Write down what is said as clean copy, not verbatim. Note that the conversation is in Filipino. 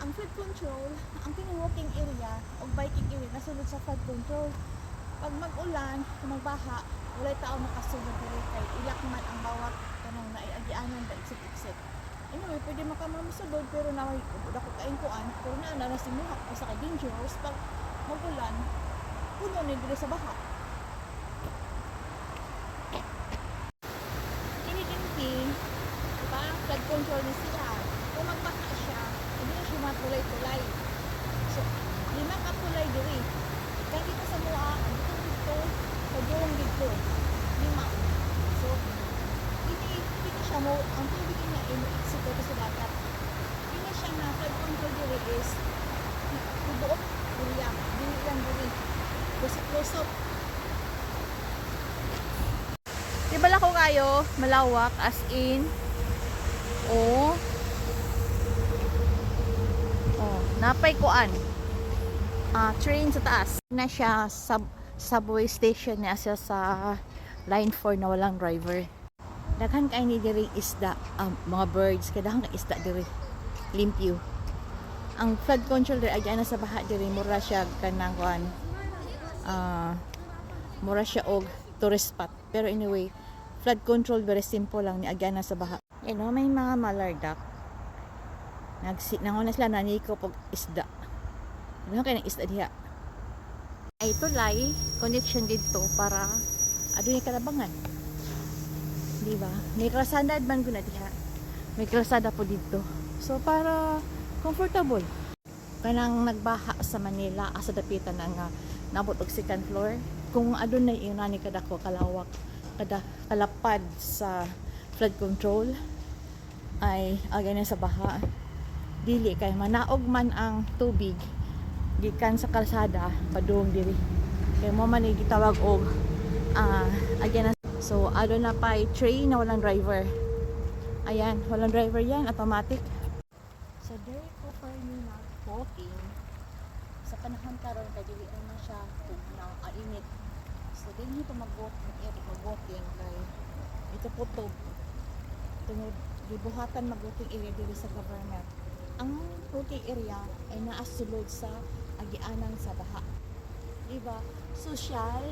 ang flood control, ang walking area o biking area nasulod sa flood control. Pag mag-ulan, magbaha, walay tao nakasulod diri kay ilak man ang bawat kanang naiagyanan da exit. Anyway, pwede makamamasulod pero na may dako kaing kuan, pero na nasimuha ko sa dangerous pag mag-ulan, puno ni diri sa baha. Kini diba? Flood control na siya. Kung magbaha siya, hindi na siya matulay-tulay. So, 5 ka tulay diri. Kaya dito sa mua, dito, pagbuong dito. 5. So, hindi siya mo, ang tubig niya ay exit dito sa dagat. Hindi siya na flood control diri is bubuok diri lang diri. Close up. Diba lang ko kayo, malawak as in oh napay kuan train sa taas na siya subway station niya siya sa line 4 na walang driver. Daghan kay ni diri isda, mga birds kadang isda diri limpyo. Ang flood control diri agya na sa baha diri mura siya kanang kuan mura siya og tourist spot, pero anyway flood control very simple lang ni agya na sa baha. You know, may mga malardak nangon na sila naniko pag isda. Ano kay ng isda diha? Ay tulay connection dito para adunay kalabangan. Di ba? May kalsada man guna diha. May kalsada po dito. So para comfortable. Kanang nagbaha sa Manila asa dapitan nga nabot og second floor. Kung adunay inani kadako kalawak kada kalapad sa flood control ay agay na sa baha dili kay manaog man ang tubig gikan sa kalsada padung diri kay mo man gitawag og agay na. So adto na pay train na walang driver, ayan walang driver yan, automatic. So diri ko for me na walking sa panahon karon kay dili na siya tugnaw init. So dinhi to mag-walking kay ito po to tungod gibuhatan mag-walking area diri sa government. Ang walking area ay naasulod sa agianan sa baha. Diba? Social